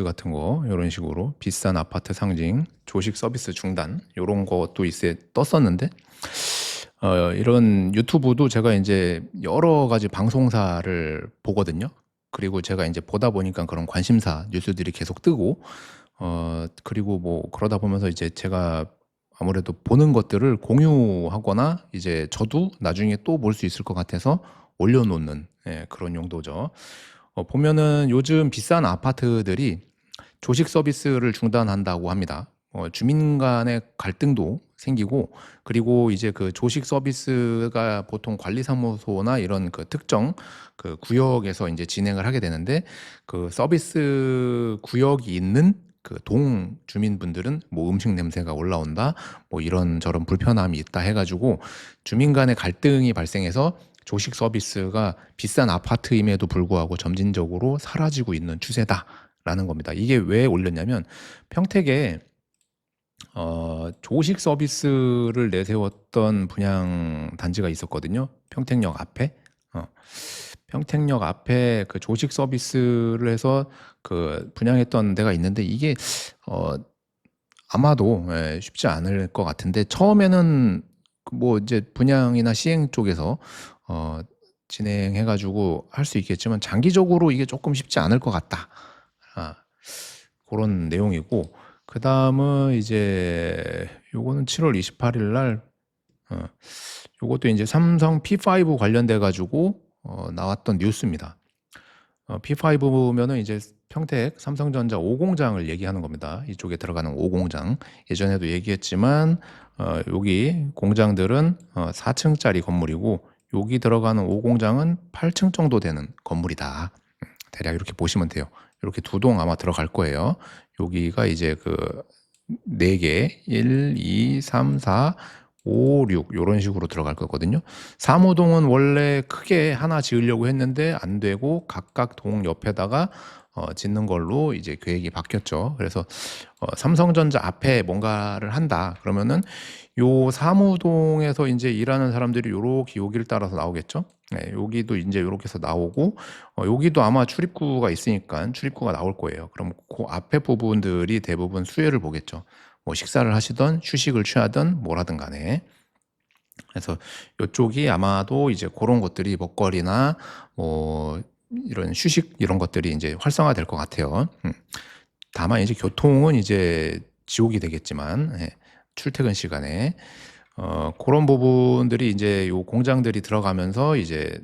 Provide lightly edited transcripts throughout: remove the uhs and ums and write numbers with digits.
같은 거 이런 식으로 비싼 아파트 상징, 조식 서비스 중단 요런 것도 있어 떴었는데 이런 유튜브도 제가 이제 여러 가지 방송사를 보거든요. 그리고 제가 이제 보다 보니까 그런 관심사 뉴스들이 계속 뜨고 그리고 뭐 그러다 보면서 이제 제가 아무래도 보는 것들을 공유하거나 이제 저도 나중에 또 볼 수 있을 것 같아서 올려놓는 그런 용도죠. 보면은 요즘 비싼 아파트들이 조식 서비스를 중단한다고 합니다. 주민 간의 갈등도 생기고, 그리고 이제 그 조식 서비스가 보통 관리사무소나 이런 그 특정 그 구역에서 이제 진행을 하게 되는데, 그 서비스 구역이 있는 그 동 주민분들은 뭐 음식 냄새가 올라온다, 뭐 이런저런 불편함이 있다 해가지고 주민 간의 갈등이 발생해서 조식 서비스가 비싼 아파트임에도 불구하고 점진적으로 사라지고 있는 추세다라는 겁니다. 이게 왜 올렸냐면 평택에 조식 서비스를 내세웠던 분양 단지가 있었거든요. 평택역 앞에. 어, 평택역 앞에 그 조식 서비스를 해서 그 분양했던 데가 있는데 이게 어, 아마도 쉽지 않을 것 같은데 처음에는 그뭐 이제 분양이나 시행 쪽에서 어, 진행해가지고 할 수 있겠지만 장기적으로 이게 조금 쉽지 않을 것 같다. 아, 그런 내용이고 그 다음은 이제 요거는 7월 28일 날 요것도 이제 삼성 P5 관련돼 가지고 나왔던 뉴스입니다. P5면은 이제 평택 삼성전자 5공장을 얘기하는 겁니다. 이쪽에 들어가는 5공장. 예전에도 얘기했지만 여기 공장들은 4층짜리 건물이고 여기 들어가는 5공장은 8층 정도 되는 건물이다. 대략 이렇게 보시면 돼요. 이렇게 두 동 아마 들어갈 거예요. 여기가 이제 그 4개, 1, 2, 3, 4, 5, 6 이런 식으로 들어갈 거거든요. 3호동은 원래 크게 하나 지으려고 했는데 안 되고 각각 동 옆에다가 짓는 걸로 이제 계획이 바뀌었죠. 그래서 삼성전자 앞에 뭔가를 한다. 그러면은 요 3호동에서 이제 일하는 사람들이 요렇게 여기를 따라서 나오겠죠. 네, 여기도 이제 요렇게 해서 나오고 여기도 아마 출입구가 있으니까 출입구가 나올 거예요. 그럼 그 앞에 부분들이 대부분 수혜를 보겠죠. 뭐 식사를 하시던 휴식을 취하든 뭐라든 간에. 그래서 이쪽이 아마도 이제 그런 것들이 먹거리나 뭐 이런 휴식 이런 것들이 이제 활성화될 것 같아요. 다만 이제 교통은 이제 지옥이 되겠지만 출퇴근 시간에 그런 부분들이 이제 요 공장들이 들어가면서 이제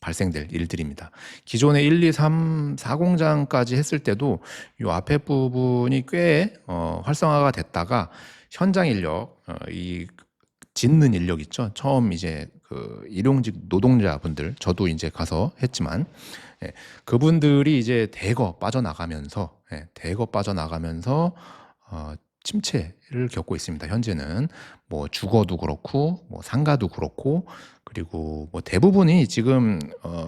발생될 일들입니다. 기존에 1, 2, 3, 4공장까지 했을 때도 이 앞에 부분이 꽤 활성화가 됐다가 현장 인력, 이 짓는 인력 있죠. 처음 이제 그 일용직 노동자분들, 저도 이제 가서 했지만 그분들이 이제 대거 빠져나가면서 침체를 겪고 있습니다. 현재는 뭐 주거도 그렇고 뭐 상가도 그렇고 그리고 뭐 대부분이 지금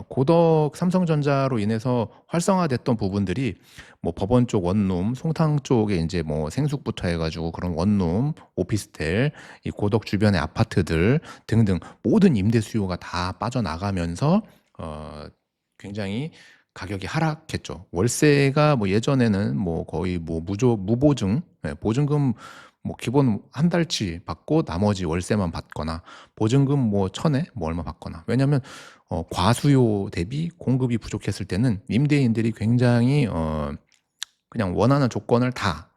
고덕 삼성전자로 인해서 활성화됐던 부분들이 뭐 법원 쪽 원룸, 송탕 쪽에 이제 뭐 생숙부터 해가지고 그런 원룸, 오피스텔, 이 고덕 주변의 아파트들 등등 모든 임대 수요가 다 빠져나가면서 굉장히 가격이 하락했죠. 월세가 뭐 예전에는 뭐 거의 뭐 무보증, 보증금 뭐 기본 한 달치 받고 나머지 월세만 받거나 보증금 뭐 천에 뭐 얼마 받거나. 왜냐하면 과수요 대비 공급이 부족했을 때는 임대인들이 굉장히 그냥 원하는 조건을 다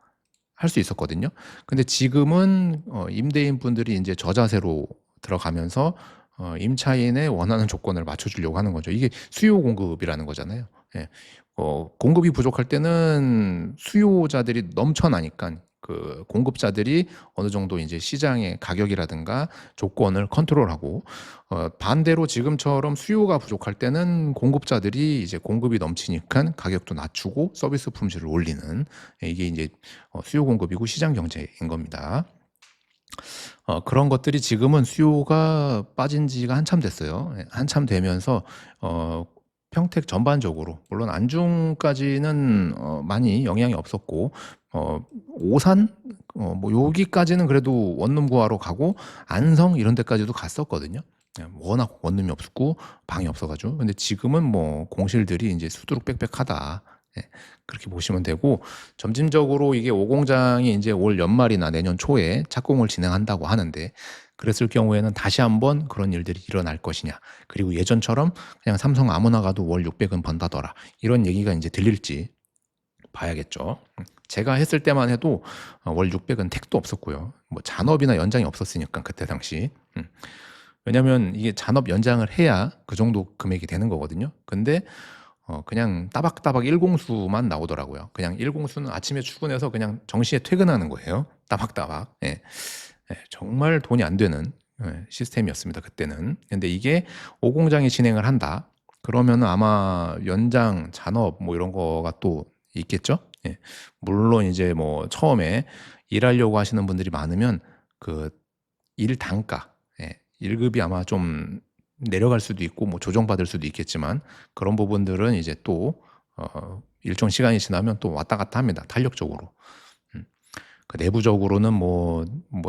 할 수 있었거든요. 근데 지금은 임대인 분들이 이제 저자세로 들어가면서 임차인의 원하는 조건을 맞춰주려고 하는 거죠. 이게 수요 공급이라는 거잖아요. 예. 공급이 부족할 때는 수요자들이 넘쳐나니까 그 공급자들이 어느 정도 이제 시장의 가격이라든가 조건을 컨트롤하고 반대로 지금처럼 수요가 부족할 때는 공급자들이 이제 공급이 넘치니까 가격도 낮추고 서비스 품질을 올리는 이게 이제 수요 공급이고 시장 경제인 겁니다. 그런 것들이 지금은 수요가 빠진 지가 한참 됐어요. 한참 되면서 평택 전반적으로 물론 안중까지는 많이 영향이 없었고 오산 뭐 여기까지는 그래도 원룸 구하러 가고 안성 이런 데까지도 갔었거든요. 워낙 원룸이 없었고 방이 없어가지고. 근데 지금은 뭐 공실들이 이제 수두룩 빽빽하다. 예. 그렇게 보시면 되고, 점진적으로 이게 오공장이 이제 올 연말이나 내년 초에 착공을 진행한다고 하는데, 그랬을 경우에는 다시 한번 그런 일들이 일어날 것이냐, 그리고 예전처럼 그냥 삼성 아무나 가도 월 600은 번다더라, 이런 얘기가 이제 들릴지 봐야겠죠. 제가 했을 때만 해도 월 600은 택도 없었고요. 뭐 잔업이나 연장이 없었으니까 그때 당시. 왜냐면 이게 잔업 연장을 해야 그 정도 금액이 되는 거거든요. 근데 그냥 따박따박 일공수만 나오더라고요. 그냥 일공수는 아침에 출근해서 그냥 정시에 퇴근하는 거예요. 따박따박. 예. 예, 정말 돈이 안 되는 시스템이었습니다, 그때는. 근데 이게 오공장이 진행을 한다. 그러면은 아마 연장, 잔업 뭐 이런 거가 또 있겠죠? 예. 물론 이제 뭐 처음에 일하려고 하시는 분들이 많으면 그 일 단가, 예, 1급이 아마 좀 내려갈 수도 있고 뭐 조정받을 수도 있겠지만, 그런 부분들은 이제 또 일정 시간이 지나면 또 왔다 갔다 합니다. 탄력적으로. 음. 그 내부적으로는 뭐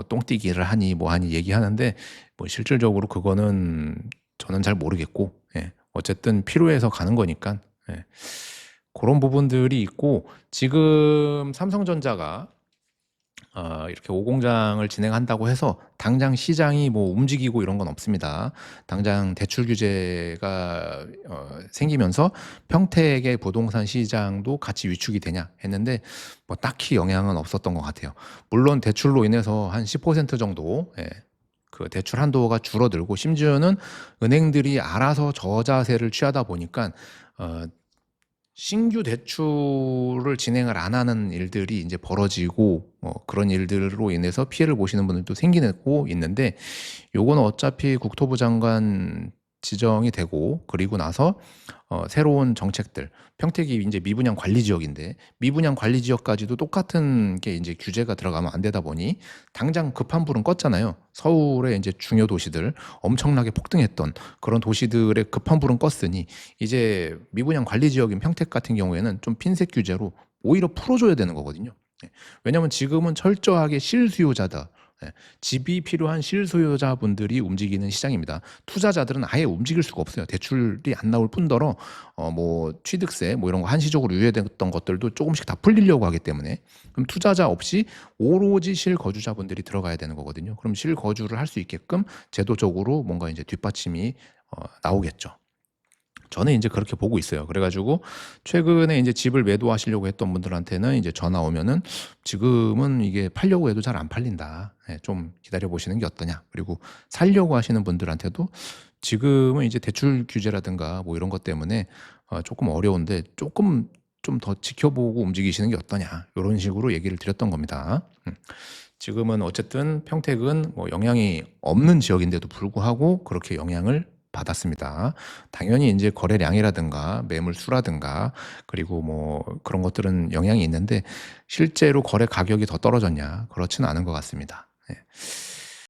똥띠기를 하니 뭐 하니 얘기하는데, 뭐 실질적으로 그거는 저는 잘 모르겠고, 예. 어쨌든 필요해서 가는 거니까, 예. 그런 부분들이 있고, 지금 삼성전자가 이렇게 오공장을 진행한다고 해서 당장 시장이 뭐 움직이고 이런 건 없습니다. 당장 대출 규제가 생기면서 평택의 부동산 시장도 같이 위축이 되냐 했는데, 뭐 딱히 영향은 없었던 것 같아요. 물론 대출로 인해서 한 10% 정도, 예, 그 대출 한도가 줄어들고, 심지어는 은행들이 알아서 저자세를 취하다 보니까 어, 신규 대출을 진행을 안 하는 일들이 이제 벌어지고, 그런 일들로 인해서 피해를 보시는 분들도 생기고 있는데, 요거는 어차피 국토부 장관 지정이 되고, 그리고 나서 새로운 정책들, 평택이 이제 미분양 관리 지역인데, 미분양 관리 지역까지도 똑같은 게 이제 규제가 들어가면 안 되다 보니 당장 급한 불은 껐잖아요. 서울의 이제 중요 도시들, 엄청나게 폭등했던 그런 도시들의 급한 불은 껐으니, 이제 미분양 관리 지역인 평택 같은 경우에는 좀 핀셋 규제로 오히려 풀어줘야 되는 거거든요. 예. 왜냐하면 지금은 철저하게 실수요자다. 예. 집이 필요한 실수요자분들이 움직이는 시장입니다. 투자자들은 아예 움직일 수가 없어요. 대출이 안 나올 뿐더러 뭐 취득세 뭐 이런 거 한시적으로 유예됐던 것들도 조금씩 다 풀리려고 하기 때문에, 그럼 투자자 없이 오로지 실거주자분들이 들어가야 되는 거거든요. 그럼 실거주를 할 수 있게끔 제도적으로 뭔가 이제 뒷받침이 나오겠죠. 저는 이제 그렇게 보고 있어요. 그래가지고 최근에 이제 집을 매도하시려고 했던 분들한테는 이제 전화 오면은, 지금은 이게 팔려고 해도 잘 안 팔린다, 예, 좀 기다려 보시는 게 어떠냐. 그리고 살려고 하시는 분들한테도 지금은 이제 대출 규제라든가 뭐 이런 것 때문에 조금 어려운데, 조금 좀 더 지켜보고 움직이시는 게 어떠냐, 이런 식으로 얘기를 드렸던 겁니다. 지금은 어쨌든 평택은 뭐 영향이 없는 지역인데도 불구하고 그렇게 영향을 받았습니다. 당연히 이제 거래량이라든가 매물 수라든가 그리고 뭐 그런 것들은 영향이 있는데, 실제로 거래 가격이 더 떨어졌냐? 그렇지는 않은 것 같습니다. 예.